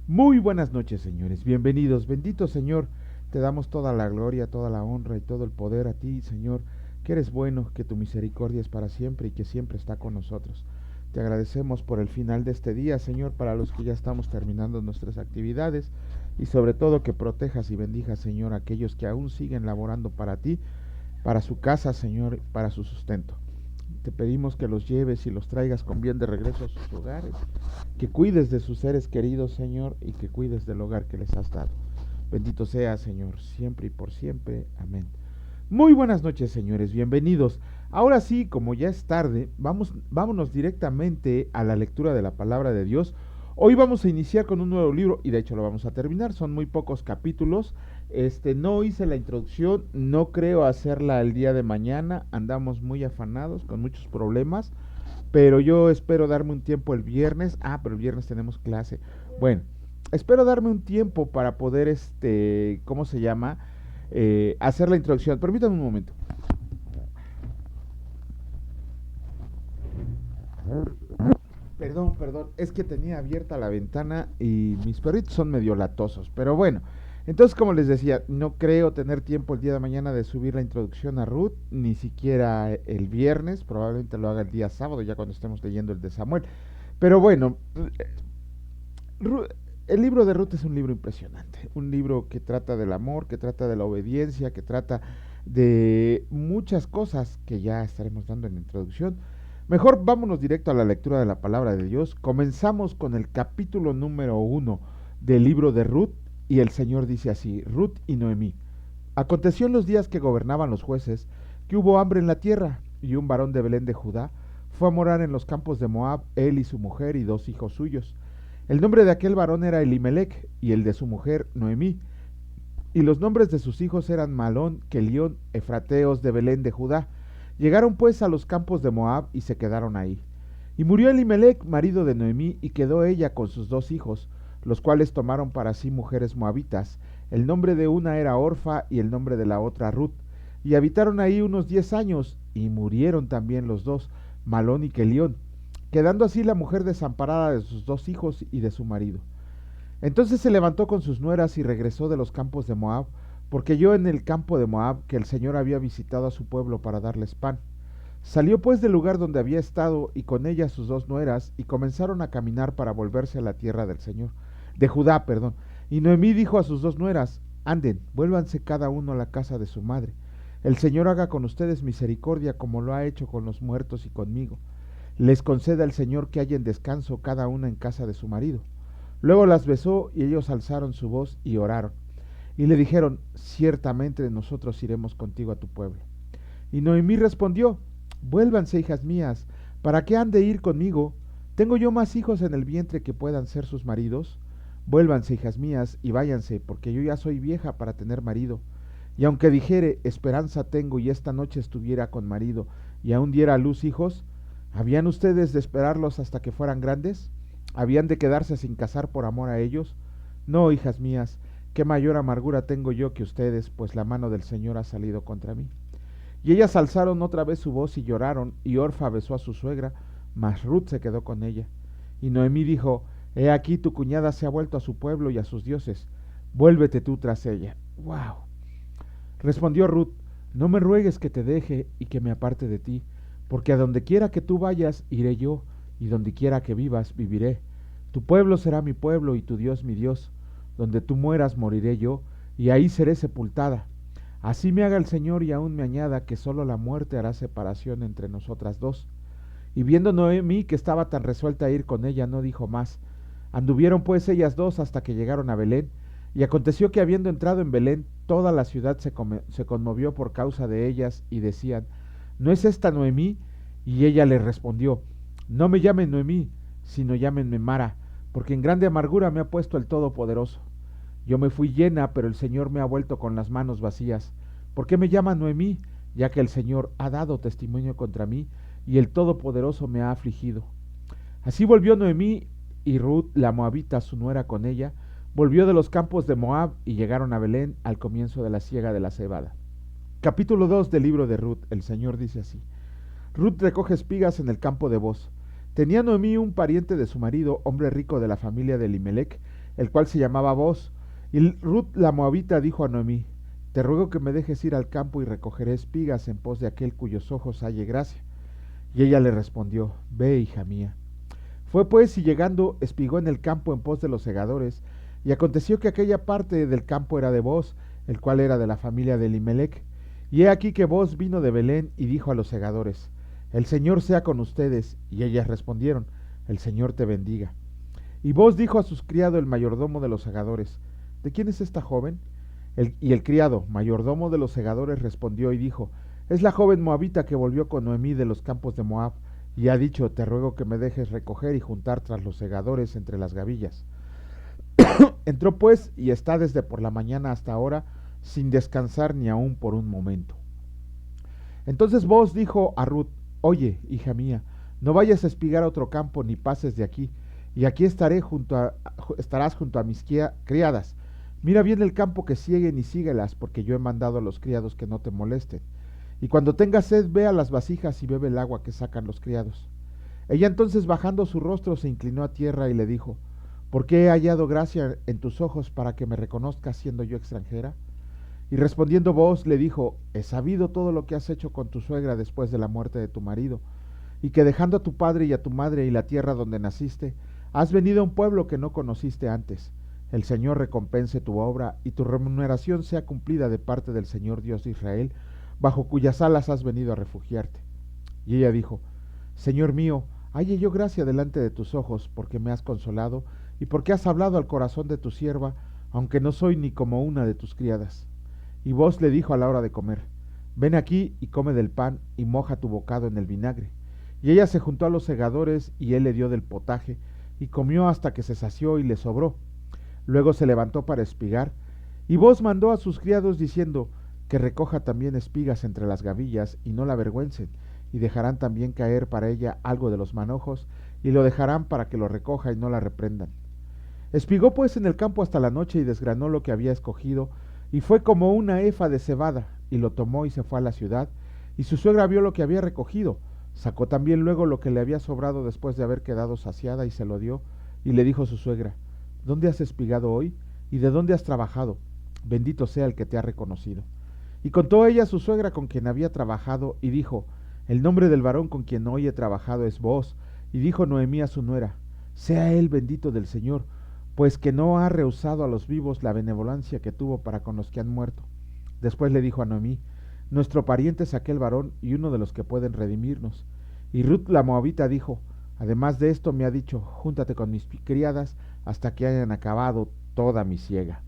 Muy buenas noches, señores. Bienvenidos. Bendito Señor, te damos toda la gloria, toda la honra y todo el poder a ti, Señor, que eres bueno, que tu misericordia es para siempre y que siempre está con nosotros. Te agradecemos por el final de este día, Señor, para los que ya estamos terminando nuestras actividades y sobre todo que protejas y bendijas, Señor, a aquellos que aún siguen laborando para ti, para su casa, Señor, para su sustento. Te pedimos que los lleves y los traigas con bien de regreso a sus hogares, que cuides de sus seres queridos, Señor, y que cuides del hogar que les has dado. Bendito sea, Señor, siempre y por siempre. Amén. Muy buenas noches, señores, bienvenidos. Ahora sí, como ya es tarde, vámonos directamente a la lectura de la palabra de Dios. Hoy vamos a iniciar con un nuevo libro y de hecho lo vamos a terminar, son muy pocos capítulos. No hice la introducción, no creo hacerla el día de mañana, andamos muy afanados con muchos problemas, pero yo espero darme un tiempo el viernes. Pero el viernes tenemos clase. Bueno, espero darme un tiempo para poder, ¿cómo se llama? Hacer la introducción. Permítanme un momento. Perdón, es que tenía abierta la ventana y mis perritos son medio latosos, pero bueno. Entonces, como les decía, no creo tener tiempo el día de mañana de subir la introducción a Ruth, ni siquiera el viernes, probablemente lo haga el día sábado, ya cuando estemos leyendo el de Samuel. Pero bueno, Ru- el libro de Ruth es un libro impresionante, un libro que trata del amor, que trata de la obediencia, que trata de muchas cosas que ya estaremos dando en la introducción. Mejor vámonos directo a la lectura de la palabra de Dios. Comenzamos con el capítulo número 1 del libro de Ruth y el Señor dice así: Ruth y Noemí. Aconteció en los días que gobernaban los jueces que hubo hambre en la tierra, y un varón de Belén de Judá fue a morar en los campos de Moab, él y su mujer y dos hijos suyos. El nombre de aquel varón era Elimelech, y el de su mujer Noemí, y los nombres de sus hijos eran Malón, Kelión, Efrateos de Belén de Judá. Llegaron pues a los campos de Moab y se quedaron ahí. Y murió Elimelech, marido de Noemí, y quedó ella con sus dos hijos, los cuales tomaron para sí mujeres moabitas. El nombre de una era Orfa y el nombre de la otra Ruth. Y habitaron ahí unos 10 años, y murieron también los dos, Malón y Kelión, quedando así la mujer desamparada de sus dos hijos y de su marido. Entonces se levantó con sus nueras y regresó de los campos de Moab, porque oyó en el campo de Moab que el Señor había visitado a su pueblo para darles pan. Salió pues del lugar donde había estado y con ella sus dos nueras y comenzaron a caminar para volverse a la tierra del Señor, de Judá, perdón. Y Noemí dijo a sus dos nueras: anden, vuélvanse cada uno a la casa de su madre. El Señor haga con ustedes misericordia como lo ha hecho con los muertos y conmigo. Les conceda el Señor que hallen descanso cada una en casa de su marido. Luego las besó y ellos alzaron su voz y oraron. Y le dijeron: ciertamente nosotros iremos contigo a tu pueblo. Y Noemí respondió: vuélvanse, hijas mías, ¿para qué han de ir conmigo? ¿Tengo yo más hijos en el vientre que puedan ser sus maridos? Vuélvanse, hijas mías, y váyanse, porque yo ya soy vieja para tener marido. Y aunque dijere, esperanza tengo y esta noche estuviera con marido, y aún diera a luz hijos, ¿habían ustedes de esperarlos hasta que fueran grandes? ¿Habían de quedarse sin casar por amor a ellos? No, hijas mías, qué mayor amargura tengo yo que ustedes, pues la mano del Señor ha salido contra mí. Y ellas alzaron otra vez su voz y lloraron, y Orfa besó a su suegra, mas Ruth se quedó con ella. Y Noemí dijo: he aquí tu cuñada se ha vuelto a su pueblo y a sus dioses, vuélvete tú tras ella. ¡Wow! Respondió Ruth: no me ruegues que te deje y que me aparte de ti, porque a donde quiera que tú vayas, iré yo, y donde quiera que vivas, viviré. Tu pueblo será mi pueblo y tu Dios mi Dios. Donde tú mueras, moriré yo, y ahí seré sepultada. Así me haga el Señor y aún me añada que sólo la muerte hará separación entre nosotras dos. Y viendo Noemí que estaba tan resuelta a ir con ella, no dijo más. Anduvieron pues ellas dos hasta que llegaron a Belén, y aconteció que habiendo entrado en Belén, toda la ciudad se conmovió por causa de ellas, y decían: ¿no es esta Noemí? Y ella les respondió: no me llamen Noemí, sino llámenme Mara, porque en grande amargura me ha puesto el Todopoderoso. Yo me fui llena, pero el Señor me ha vuelto con las manos vacías. ¿Por qué me llaman Noemí? Ya que el Señor ha dado testimonio contra mí, y el Todopoderoso me ha afligido. Así volvió Noemí, y Ruth, la moabita, su nuera con ella, volvió de los campos de Moab y llegaron a Belén al comienzo de la siega de la cebada. Capítulo 2 del libro de Ruth. El Señor dice así: Ruth recoge espigas en el campo de Boz. Tenía Noemí un pariente de su marido, hombre rico de la familia de Elimelech, el cual se llamaba Booz. Y Ruth la moabita dijo a Noemí: Te ruego que me dejes ir al campo y recogeré espigas en pos de aquel cuyos ojos halle gracia. Y ella le respondió: Ve, hija mía. Fue pues y llegando espigó en el campo en pos de los segadores, y aconteció que aquella parte del campo era de Booz, el cual era de la familia de Elimelech. Y he aquí que Booz vino de Belén y dijo a los segadores: El Señor sea con ustedes. Y ellas respondieron: El Señor te bendiga. Y Booz dijo a sus criados, el mayordomo de los segadores: ¿De quién es esta joven? Y el criado, mayordomo de los segadores, respondió y dijo: Es la joven moabita que volvió con Noemí de los campos de Moab, y ha dicho: Te ruego que me dejes recoger y juntar tras los segadores entre las gavillas. Entró pues y está desde por la mañana hasta ahora, sin descansar ni aun por un momento. Entonces Booz dijo a Ruth: Oye, hija mía, no vayas a espigar a otro campo, ni pases de aquí, y aquí estarás junto a mis criadas. Mira bien el campo que sieguen y síguelas, porque yo he mandado a los criados que no te molesten. Y cuando tengas sed, ve a las vasijas y bebe el agua que sacan los criados. Ella entonces, bajando su rostro, se inclinó a tierra y le dijo: ¿Por qué he hallado gracia en tus ojos para que me reconozcas siendo yo extranjera? Y respondiendo Booz le dijo: He sabido todo lo que has hecho con tu suegra después de la muerte de tu marido, y que dejando a tu padre y a tu madre y la tierra donde naciste, has venido a un pueblo que no conociste antes. El Señor recompense tu obra, y tu remuneración sea cumplida de parte del Señor Dios de Israel, bajo cuyas alas has venido a refugiarte. Y ella dijo: Señor mío, halle yo gracia delante de tus ojos, porque me has consolado, y porque has hablado al corazón de tu sierva, aunque no soy ni como una de tus criadas. Y Booz le dijo a la hora de comer: Ven aquí y come del pan, y moja tu bocado en el vinagre. Y ella se juntó a los segadores, y él le dio del potaje, y comió hasta que se sació y le sobró. Luego se levantó para espigar, y Booz mandó a sus criados diciendo: Que recoja también espigas entre las gavillas, y no la avergüencen, y dejarán también caer para ella algo de los manojos, y lo dejarán para que lo recoja y no la reprendan. Espigó pues en el campo hasta la noche y desgranó lo que había escogido, y fue como una efa de cebada, y lo tomó y se fue a la ciudad, y su suegra vio lo que había recogido. Sacó también luego lo que le había sobrado después de haber quedado saciada, y se lo dio, y le dijo su suegra: ¿Dónde has espigado hoy? ¿Y de dónde has trabajado? Bendito sea el que te ha reconocido. Y contó ella a su suegra con quien había trabajado, y dijo: El nombre del varón con quien hoy he trabajado es Booz. Y dijo Noemí a su nuera: Sea él bendito del Señor, pues que no ha rehusado a los vivos la benevolencia que tuvo para con los que han muerto. Después le dijo a Noemí: Nuestro pariente es aquel varón, y uno de los que pueden redimirnos. Y Ruth la moabita dijo: Además de esto me ha dicho: Júntate con mis criadas hasta que hayan acabado toda mi siega.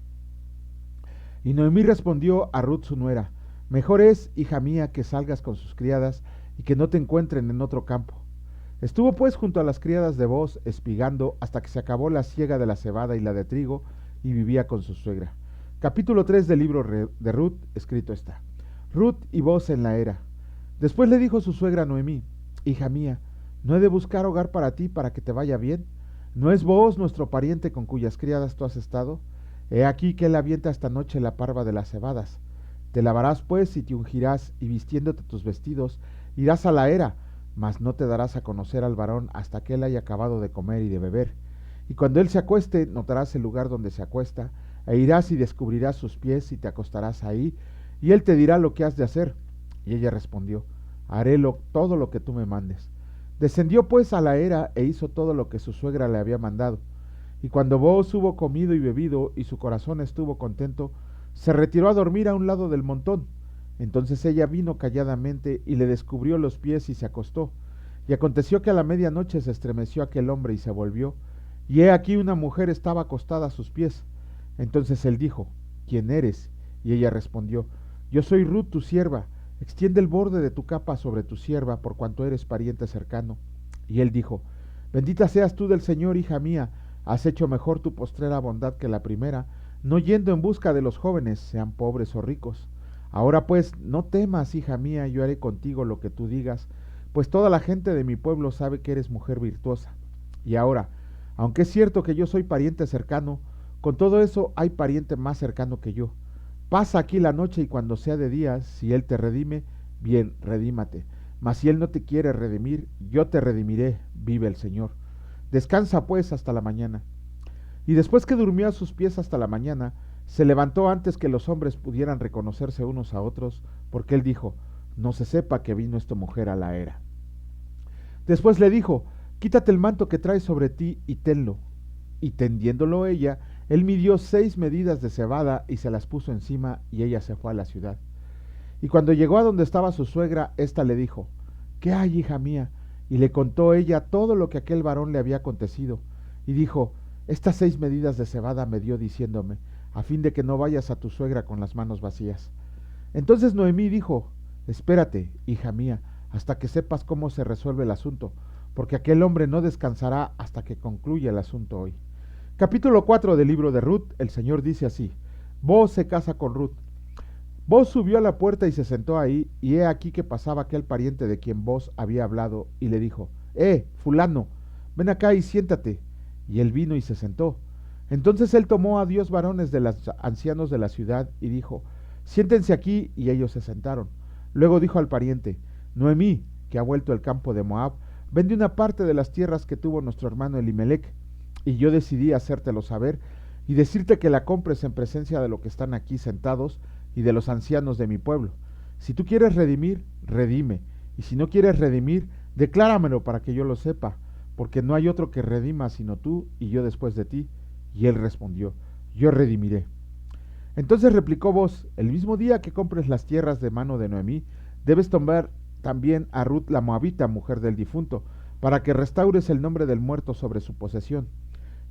Y Noemí respondió a Ruth su nuera: Mejor es, hija mía, que salgas con sus criadas, y que no te encuentren en otro campo. Estuvo pues junto a las criadas de Booz, espigando, hasta que se acabó la siega de la cebada y la de trigo, y vivía con su suegra. Capítulo 3 del libro de Ruth, escrito está. Ruth y Booz en la era. Después le dijo su suegra Noemí: Hija mía, ¿no he de buscar hogar para ti para que te vaya bien? ¿No es Booz nuestro pariente con cuyas criadas tú has estado? He aquí que él avienta esta noche la parva de las cebadas. Te lavarás pues y te ungirás, y vistiéndote tus vestidos, irás a la era, mas no te darás a conocer al varón hasta que él haya acabado de comer y de beber. Y cuando él se acueste, notarás el lugar donde se acuesta, e irás y descubrirás sus pies y te acostarás ahí, y él te dirá lo que has de hacer. Y ella respondió: Haré todo lo que tú me mandes. Descendió pues a la era e hizo todo lo que su suegra le había mandado. Y cuando Booz hubo comido y bebido, y su corazón estuvo contento, se retiró a dormir a un lado del montón. Entonces ella vino calladamente y le descubrió los pies y se acostó. Y aconteció que a la medianoche se estremeció aquel hombre y se volvió, y he aquí una mujer estaba acostada a sus pies. Entonces él dijo: ¿Quién eres? Y ella respondió: Yo soy Ruth tu sierva. Extiende el borde de tu capa sobre tu sierva, por cuanto eres pariente cercano. Y él dijo: Bendita seas tú del Señor, hija mía. Has hecho mejor tu postrera bondad que la primera, no yendo en busca de los jóvenes, sean pobres o ricos. Ahora pues, no temas, hija mía, yo haré contigo lo que tú digas, pues toda la gente de mi pueblo sabe que eres mujer virtuosa. Y ahora, aunque es cierto que yo soy pariente cercano, con todo eso hay pariente más cercano que yo. Pasa aquí la noche, y cuando sea de día, si él te redime, bien, redímate. Mas si él no te quiere redimir, yo te redimiré, vive el Señor. Descansa pues hasta la mañana. Y después que durmió a sus pies hasta la mañana, se levantó antes que los hombres pudieran reconocerse unos a otros, porque él dijo, no se sepa que vino esta mujer a la era. Después le dijo, quítate el manto que traes sobre ti y tenlo. Y tendiéndolo ella, él midió 6 medidas de cebada y se las puso encima, y ella se fue a la ciudad. Y cuando llegó a donde estaba su suegra, ésta le dijo, ¿qué hay, hija mía? Y le contó ella todo lo que aquel varón le había acontecido. Y dijo, estas 6 medidas de cebada me dio diciéndome, a fin de que no vayas a tu suegra con las manos vacías. Entonces Noemí dijo, espérate, hija mía, hasta que sepas cómo se resuelve el asunto, porque aquel hombre no descansará hasta que concluya el asunto hoy. Capítulo 4 del libro de Ruth, el Señor dice así, Booz se casa con Ruth. Booz subió a la puerta y se sentó ahí, y he aquí que pasaba aquel pariente de quien Booz había hablado, y le dijo, fulano, ven acá y siéntate. Y él vino y se sentó. Entonces él tomó a 10 varones de los ancianos de la ciudad, y dijo, siéntense aquí, y ellos se sentaron. Luego dijo al pariente, Noemí, que ha vuelto al campo de Moab, vende una parte de las tierras que tuvo nuestro hermano Elimelec, y yo decidí hacértelo saber, y decirte que la compres en presencia de los que están aquí sentados, y de los ancianos de mi pueblo. Si tú quieres redimir, redime, y si no quieres redimir, decláramelo para que yo lo sepa, porque no hay otro que redima sino tú y yo después de ti. Y él respondió, yo redimiré. Entonces replicó Booz, el mismo día que compres las tierras de mano de Noemí, debes tomar también a Ruth la moabita, mujer del difunto, para que restaures el nombre del muerto sobre su posesión.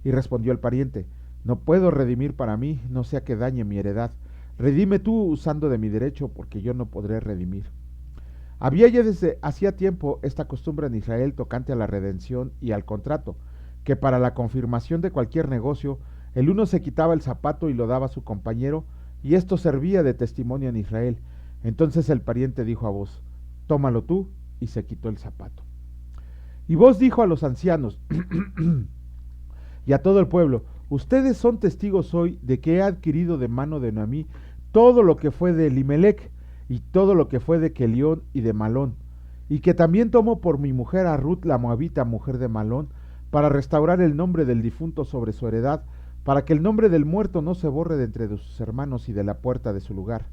Y respondió el pariente, no puedo redimir para mí, no sea que dañe mi heredad. Redime tú usando de mi derecho, porque yo no podré redimir. Había ya desde hacía tiempo esta costumbre en Israel tocante a la redención y al contrato, que para la confirmación de cualquier negocio, el uno se quitaba el zapato y lo daba a su compañero, y esto servía de testimonio en Israel. Entonces el pariente dijo a Booz, tómalo tú, y se quitó el zapato. Y Booz dijo a los ancianos y a todo el pueblo, ustedes son testigos hoy de que he adquirido de mano de Noemí todo lo que fue de Elimelec, y todo lo que fue de Kelión y de Malón, y que también tomo por mi mujer a Ruth la moabita, mujer de Malón, para restaurar el nombre del difunto sobre su heredad, para que el nombre del muerto no se borre de entre sus hermanos y de la puerta de su lugar.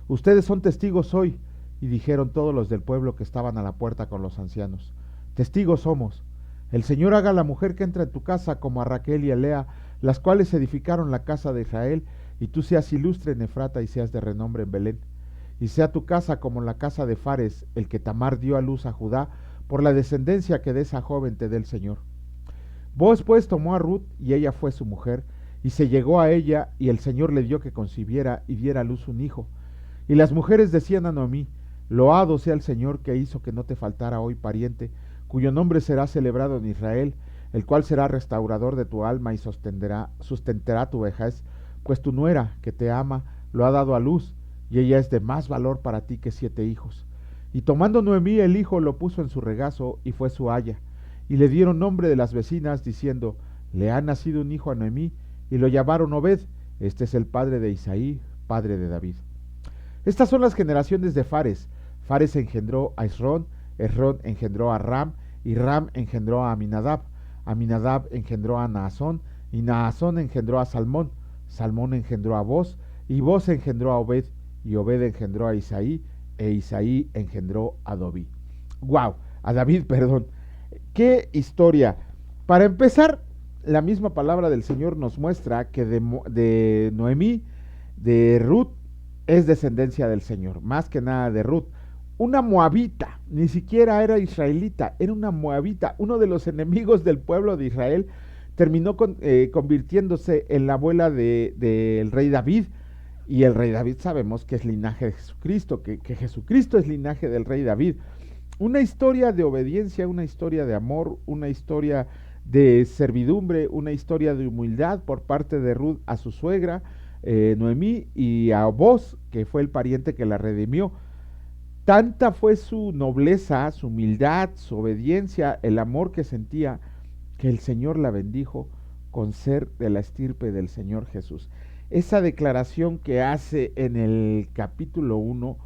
Ustedes son testigos hoy. Y dijeron todos los del pueblo que estaban a la puerta con los ancianos, testigos somos. El Señor haga a la mujer que entra en tu casa como a Raquel y a Lea, las cuales edificaron la casa de Israel, y tú seas ilustre en Efrata y seas de renombre en Belén. Y sea tu casa como la casa de Fares, el que Tamar dio a luz a Judá, por la descendencia que de esa joven te dé el Señor. Booz pues tomó a Ruth, y ella fue su mujer, y se llegó a ella, y el Señor le dio que concibiera y diera a luz un hijo. Y las mujeres decían a Noemí, loado sea el Señor que hizo que no te faltara hoy pariente, cuyo nombre será celebrado en Israel, el cual será restaurador de tu alma y sustentará tu vejez, pues tu nuera, que te ama, lo ha dado a luz, y ella es de más valor para ti que 7 hijos. Y tomando Noemí el hijo, lo puso en su regazo, y fue su aya. Y le dieron nombre de las vecinas, diciendo, le ha nacido un hijo a Noemí, y lo llamaron Obed, este es el padre de Isaí, padre de David. Estas son las generaciones de Fares. Fares engendró a Esrón, Esrón engendró a Ram, y Ram engendró a Aminadab. Aminadab engendró a Naasón, y Naasón engendró a Salmón. Salmón engendró a Booz, y Booz engendró a Obed, y Obed engendró a Isaí, e Isaí engendró a David. ¡Wow! A David, perdón. ¡Qué historia! Para empezar, la misma palabra del Señor nos muestra que de Noemí, de Ruth, es descendencia del Señor, más que nada de Ruth. Una moabita, ni siquiera era israelita, era una moabita, uno de los enemigos del pueblo de Israel, terminó convirtiéndose en la abuela del rey David, y el rey David sabemos que es linaje de Jesucristo, que Jesucristo es linaje del rey David. Una historia de obediencia, una historia de amor, una historia de servidumbre, una historia de humildad por parte de Ruth a su suegra, Noemí, y a Booz, que fue el pariente que la redimió. Tanta fue su nobleza, su humildad, su obediencia, el amor que sentía, que el Señor la bendijo con ser de la estirpe del Señor Jesús. Esa declaración que hace en el capítulo 1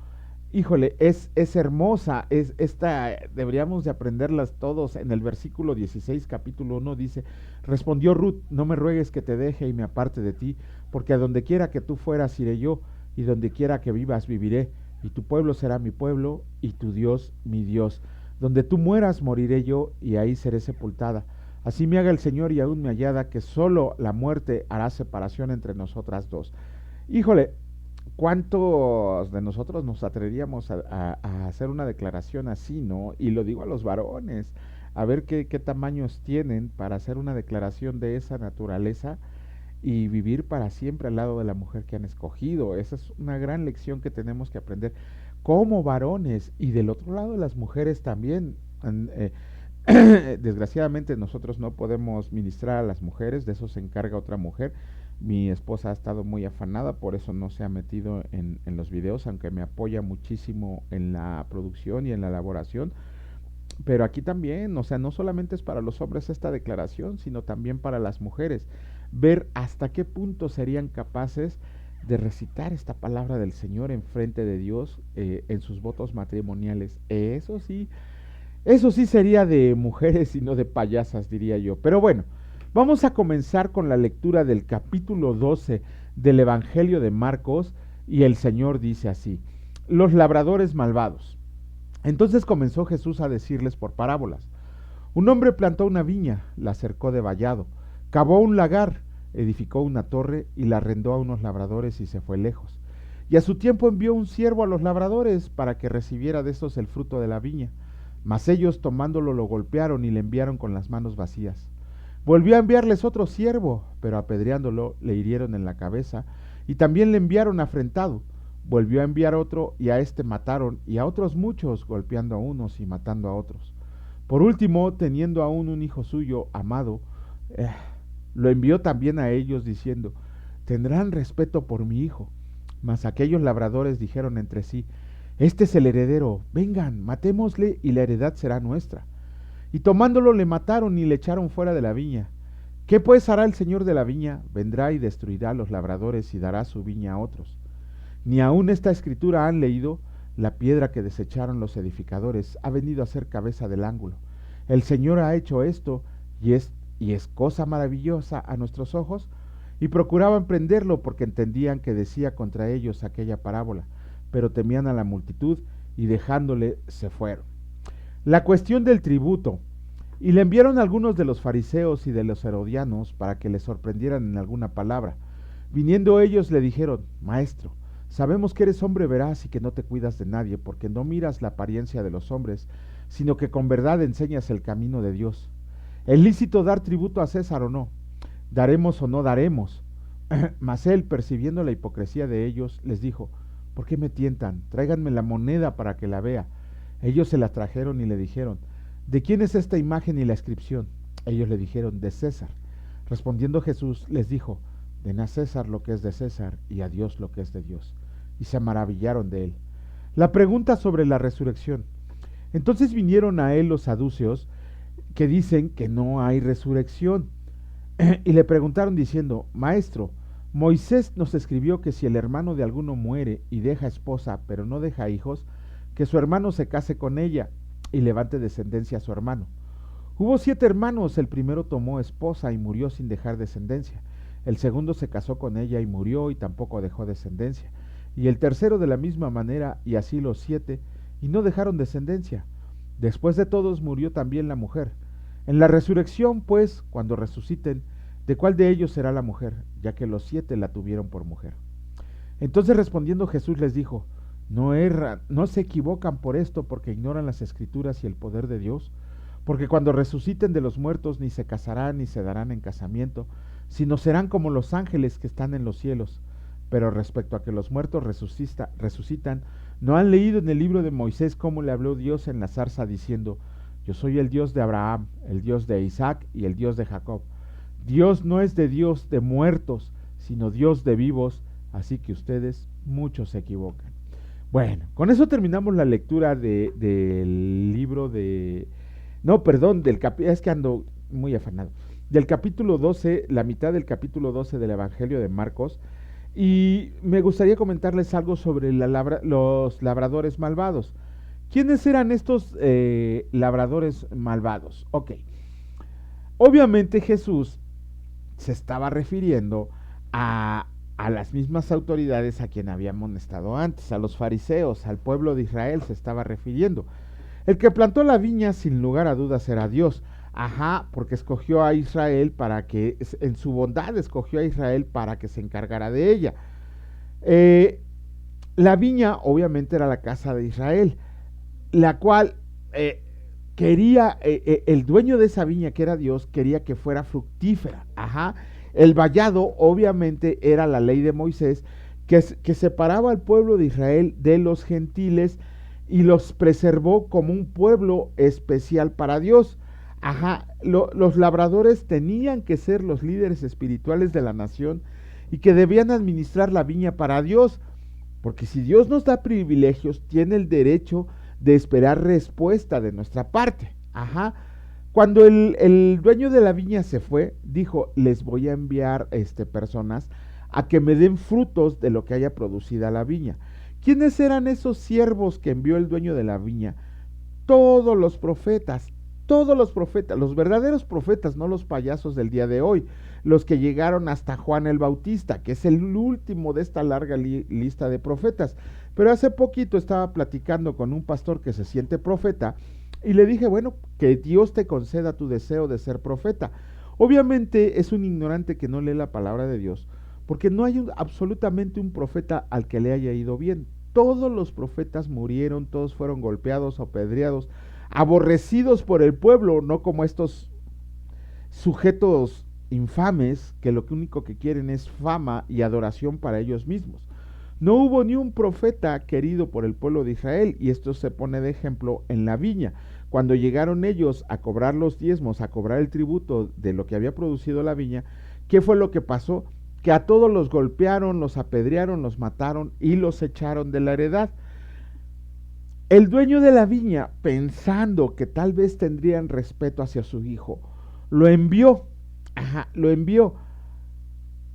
híjole, es hermosa, deberíamos de aprenderlas todos. En el versículo 16, capítulo 1 dice, respondió Ruth, no me ruegues que te deje y me aparte de ti, porque a donde quiera que tú fueras iré yo, y donde quiera que vivas viviré, y tu pueblo será mi pueblo, y tu Dios mi Dios. Donde tú mueras moriré yo, y ahí seré sepultada. Así me haga el Señor y aún me añada que solo la muerte hará separación entre nosotras dos. Híjole, ¿cuántos de nosotros nos atreveríamos a hacer una declaración así, no? Y lo digo a los varones, a ver qué tamaños tienen para hacer una declaración de esa naturaleza y vivir para siempre al lado de la mujer que han escogido. Esa es una gran lección que tenemos que aprender como varones y del otro lado de las mujeres también. Desgraciadamente nosotros no podemos ministrar a las mujeres, de eso se encarga otra mujer. Mi esposa ha estado muy afanada, por eso no se ha metido en los videos, aunque me apoya muchísimo en la producción y en la elaboración. Pero aquí también, o sea, no solamente es para los hombres esta declaración, sino también para las mujeres. Ver hasta qué punto serían capaces de recitar esta palabra del Señor en frente de Dios en sus votos matrimoniales. Eso sí sería de mujeres y no de payasas, diría yo. Pero bueno, vamos a comenzar con la lectura del capítulo 12 del Evangelio de Marcos y el Señor dice así, los labradores malvados. Entonces comenzó Jesús a decirles por parábolas. Un hombre plantó una viña, la cercó de vallado, cavó un lagar, edificó una torre y la arrendó a unos labradores y se fue lejos. Y a su tiempo envió un siervo a los labradores para que recibiera de estos el fruto de la viña. Mas ellos tomándolo lo golpearon y le enviaron con las manos vacías. Volvió a enviarles otro siervo, pero apedreándolo le hirieron en la cabeza y también le enviaron afrentado. Volvió a enviar otro y a este mataron y a otros muchos, golpeando a unos y matando a otros. Por último, teniendo aún un hijo suyo amado, lo envió también a ellos diciendo, tendrán respeto por mi hijo. Mas aquellos labradores dijeron entre sí, este es el heredero, vengan, matémosle y la heredad será nuestra. Y tomándolo le mataron y le echaron fuera de la viña. ¿Qué pues hará el señor de la viña? Vendrá y destruirá a los labradores y dará su viña a otros. Ni aun esta escritura han leído, la piedra que desecharon los edificadores ha venido a ser cabeza del ángulo. El Señor ha hecho esto y es cosa maravillosa a nuestros ojos. Y procuraban prenderlo porque entendían que decía contra ellos aquella parábola, pero temían a la multitud y dejándole se fueron. La cuestión del tributo. Y le enviaron algunos de los fariseos y de los herodianos para que le sorprendieran en alguna palabra. Viniendo ellos le dijeron, Maestro, sabemos que eres hombre veraz y que no te cuidas de nadie, porque no miras la apariencia de los hombres, sino que con verdad enseñas el camino de Dios. ¿Es lícito dar tributo a César o no? ¿Daremos o no daremos? Mas él, percibiendo la hipocresía de ellos, les dijo, ¿por qué me tientan? Tráiganme la moneda para que la vea. Ellos se la trajeron y le dijeron, ¿de quién es esta imagen y la inscripción? Ellos le dijeron, de César. Respondiendo Jesús les dijo, den a César lo que es de César y a Dios lo que es de Dios. Y se maravillaron de él. La pregunta sobre la resurrección. Entonces vinieron a él los saduceos que dicen que no hay resurrección. Y le preguntaron diciendo, Maestro, Moisés nos escribió que si el hermano de alguno muere y deja esposa, pero no deja hijos, que su hermano se case con ella y levante descendencia a su hermano. Hubo 7 hermanos, el primero tomó esposa y murió sin dejar descendencia. El segundo se casó con ella y murió y tampoco dejó descendencia. Y el tercero de la misma manera, y así los 7, y no dejaron descendencia. Después de todos murió también la mujer. En la resurrección, pues, cuando resuciten, ¿de cuál de ellos será la mujer? Ya que los 7 la tuvieron por mujer. Entonces respondiendo Jesús les dijo, no erran, no se equivocan por esto porque ignoran las escrituras y el poder de Dios, porque cuando resuciten de los muertos ni se casarán ni se darán en casamiento, sino serán como los ángeles que están en los cielos. Pero respecto a que los muertos resucitan, ¿no han leído en el libro de Moisés cómo le habló Dios en la zarza diciendo, yo soy el Dios de Abraham, el Dios de Isaac y el Dios de Jacob? Dios no es de Dios de muertos, sino Dios de vivos, así que ustedes muchos se equivocan. Bueno, con eso terminamos la lectura del libro de... No, perdón, es que ando muy afanado. Del capítulo 12, la mitad del capítulo 12 del Evangelio de Marcos. Y me gustaría comentarles algo sobre los labradores malvados. ¿Quiénes eran estos labradores malvados? Ok, obviamente Jesús se estaba refiriendo a las mismas autoridades a quien había amonestado antes, a los fariseos, al pueblo de Israel se estaba refiriendo. El que plantó la viña sin lugar a dudas era Dios. Ajá, porque escogió a Israel para que, en su bondad escogió a Israel para que se encargara de ella. Eh, la viña obviamente era la casa de Israel, la cual eh, quería, el dueño de esa viña que era Dios, quería que fuera fructífera. Ajá. El vallado obviamente era la ley de Moisés que separaba al pueblo de Israel de los gentiles y los preservó como un pueblo especial para Dios. Ajá, los labradores tenían que ser los líderes espirituales de la nación y que debían administrar la viña para Dios, porque si Dios nos da privilegios, tiene el derecho de esperar respuesta de nuestra parte. Ajá. Cuando el dueño de la viña se fue, dijo, les voy a enviar personas a que me den frutos de lo que haya producido la viña. ¿Quiénes eran esos siervos que envió el dueño de la viña? Todos los profetas, los verdaderos profetas, no los payasos del día de hoy, los que llegaron hasta Juan el Bautista, que es el último de esta larga lista de profetas. Pero hace poquito estaba platicando con un pastor que se siente profeta y le dije, bueno, que Dios te conceda tu deseo de ser profeta. Obviamente es un ignorante que no lee la palabra de Dios, porque no hay absolutamente un profeta al que le haya ido bien. Todos los profetas murieron, todos fueron golpeados, apedreados, aborrecidos por el pueblo, no como estos sujetos infames que lo único que quieren es fama y adoración para ellos mismos. No hubo ni un profeta querido por el pueblo de Israel, y esto se pone de ejemplo en la viña. Cuando llegaron ellos a cobrar los diezmos, a cobrar el tributo de lo que había producido la viña, ¿qué fue lo que pasó? Que a todos los golpearon, los apedrearon, los mataron y los echaron de la heredad. El dueño de la viña, pensando que tal vez tendrían respeto hacia su hijo, lo envió. Ajá, lo envió.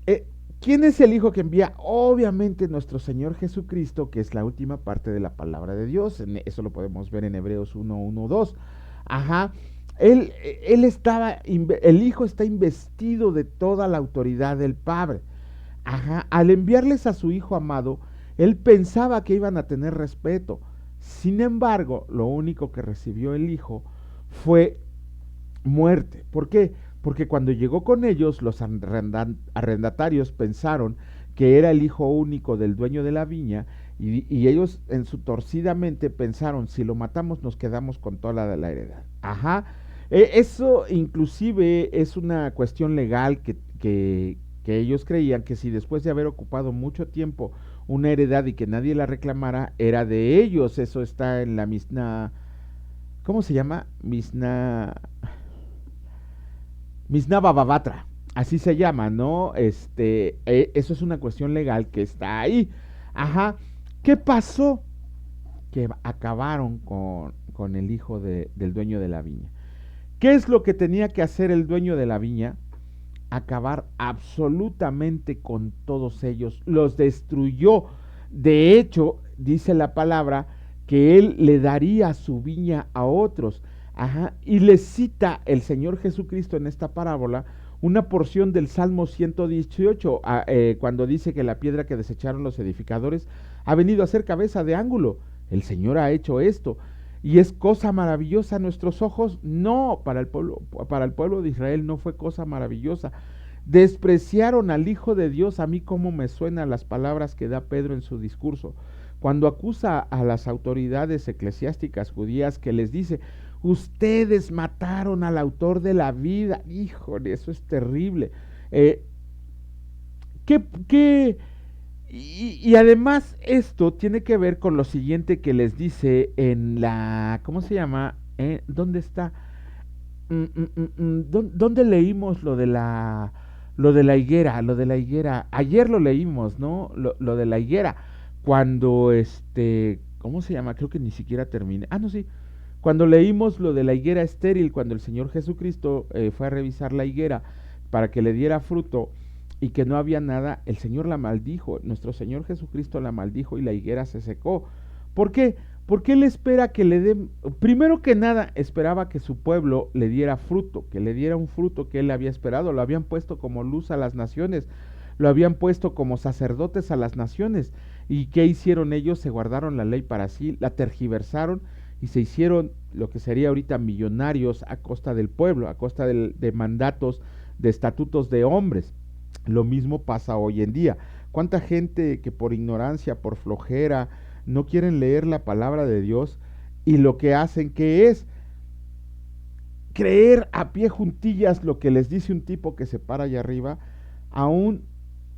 Eh, ¿Quién es el hijo que envía? Obviamente nuestro Señor Jesucristo, que es la última parte de la palabra de Dios. Eso lo podemos ver en Hebreos 1:1-2. Ajá. El hijo está investido de toda la autoridad del Padre. Ajá. Al enviarles a su hijo amado, él pensaba que iban a tener respeto. Sin embargo, lo único que recibió el hijo fue muerte. ¿Por qué? Porque cuando llegó con ellos, los arrendatarios pensaron que era el hijo único del dueño de la viña y ellos en su torcida mente pensaron, si lo matamos nos quedamos con toda la heredad. Ajá. Eso inclusive es una cuestión legal que ellos creían que si después de haber ocupado mucho tiempo una heredad y que nadie la reclamara, era de ellos. Eso está en la Misna, ¿cómo se llama? Misna Bababatra, así se llama, ¿no? Eso es una cuestión legal que está ahí. Ajá. ¿Qué pasó? Que acabaron con el hijo del dueño de la viña. ¿Qué es lo que tenía que hacer el dueño de la viña? Acabar absolutamente con todos ellos. Los destruyó. De hecho, dice la palabra que él le daría su viña a otros. Ajá, y le cita el Señor Jesucristo en esta parábola una porción del Salmo 118, cuando dice que la piedra que desecharon los edificadores ha venido a ser cabeza de ángulo. El Señor ha hecho esto. ¿Y es cosa maravillosa a nuestros ojos? No, para el pueblo de Israel no fue cosa maravillosa. Despreciaron al Hijo de Dios. A mí cómo me suenan las palabras que da Pedro en su discurso, cuando acusa a las autoridades eclesiásticas judías, que les dice, ustedes mataron al autor de la vida. Híjole, eso es terrible. Eh, ¿qué, qué, y además esto tiene que ver con lo siguiente que les dice en la, ¿cómo se llama? ¿Dónde está? ¿Dónde leímos lo de la higuera? Lo de la higuera. Ayer lo leímos, ¿no? Lo de la higuera. Cuando ¿cómo se llama? Creo que ni siquiera terminé. Ah, no, sí. Cuando leímos lo de la higuera estéril, cuando el Señor Jesucristo fue a revisar la higuera para que le diera fruto, y que no había nada, el Señor la maldijo, nuestro Señor Jesucristo la maldijo y la higuera se secó. ¿Por qué? Porque Él espera que le dé, primero que nada, esperaba que su pueblo le diera fruto, que le diera un fruto que Él había esperado. Lo habían puesto como luz a las naciones, lo habían puesto como sacerdotes a las naciones. ¿Y qué hicieron ellos? Se guardaron la ley para sí, la tergiversaron y se hicieron lo que sería ahorita millonarios a costa del pueblo, a costa de mandatos, de estatutos de hombres. Lo mismo pasa hoy en día. ¿Cuánta gente que por ignorancia, por flojera, no quieren leer la palabra de Dios y lo que hacen que es creer a pie juntillas lo que les dice un tipo que se para allá arriba, aún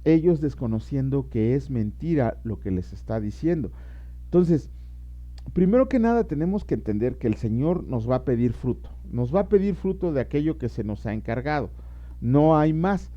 ellos desconociendo que es mentira lo que les está diciendo? Entonces, primero que nada tenemos que entender que el Señor nos va a pedir fruto, nos va a pedir fruto de aquello que se nos ha encargado, no hay más.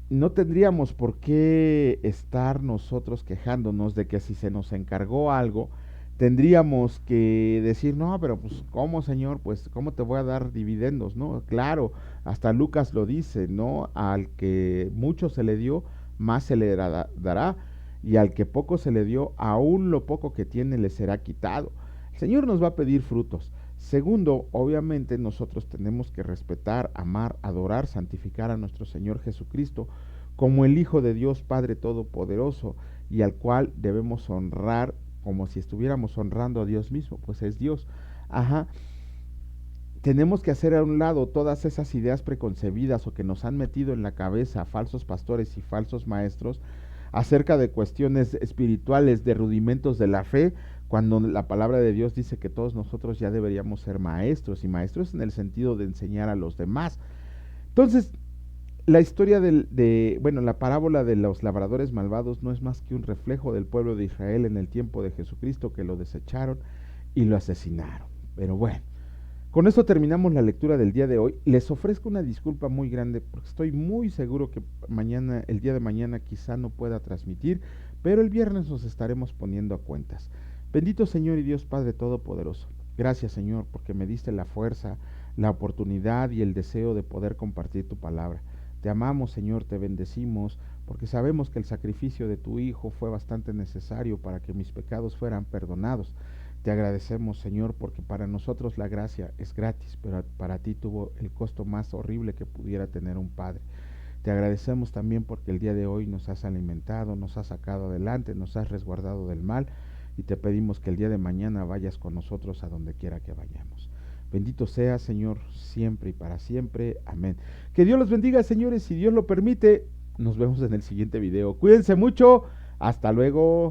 No tendríamos por qué estar nosotros quejándonos de que si se nos encargó algo, tendríamos que decir, no, pero pues, ¿cómo, Señor? Pues, ¿cómo te voy a dar dividendos? No, claro, hasta Lucas lo dice, ¿no? Al que mucho se le dio, más se le dará, y al que poco se le dio, aún lo poco que tiene le será quitado. El Señor nos va a pedir frutos. Segundo, obviamente nosotros tenemos que respetar, amar, adorar, santificar a nuestro Señor Jesucristo como el Hijo de Dios Padre Todopoderoso y al cual debemos honrar como si estuviéramos honrando a Dios mismo, pues es Dios. Ajá. Tenemos que hacer a un lado todas esas ideas preconcebidas o que nos han metido en la cabeza falsos pastores y falsos maestros acerca de cuestiones espirituales, de rudimentos de la fe, cuando la palabra de Dios dice que todos nosotros ya deberíamos ser maestros, y maestros en el sentido de enseñar a los demás. Entonces, la historia bueno, la parábola de los labradores malvados no es más que un reflejo del pueblo de Israel en el tiempo de Jesucristo, que lo desecharon y lo asesinaron. Pero bueno, con esto terminamos la lectura del día de hoy. Les ofrezco una disculpa muy grande porque estoy muy seguro que mañana, el día de mañana quizá no pueda transmitir, pero el viernes nos estaremos poniendo a cuentas. Bendito Señor y Dios Padre Todopoderoso. Gracias, Señor, porque me diste la fuerza, la oportunidad y el deseo de poder compartir tu palabra. Te amamos, Señor, te bendecimos, porque sabemos que el sacrificio de tu Hijo fue bastante necesario para que mis pecados fueran perdonados. Te agradecemos, Señor, porque para nosotros la gracia es gratis, pero para ti tuvo el costo más horrible que pudiera tener un padre. Te agradecemos también porque el día de hoy nos has alimentado, nos has sacado adelante, nos has resguardado del mal, y te pedimos que el día de mañana vayas con nosotros a donde quiera que vayamos. Bendito sea, Señor, siempre y para siempre. Amén. Que Dios los bendiga, señores, si Dios lo permite. Nos vemos en el siguiente video. Cuídense mucho. Hasta luego.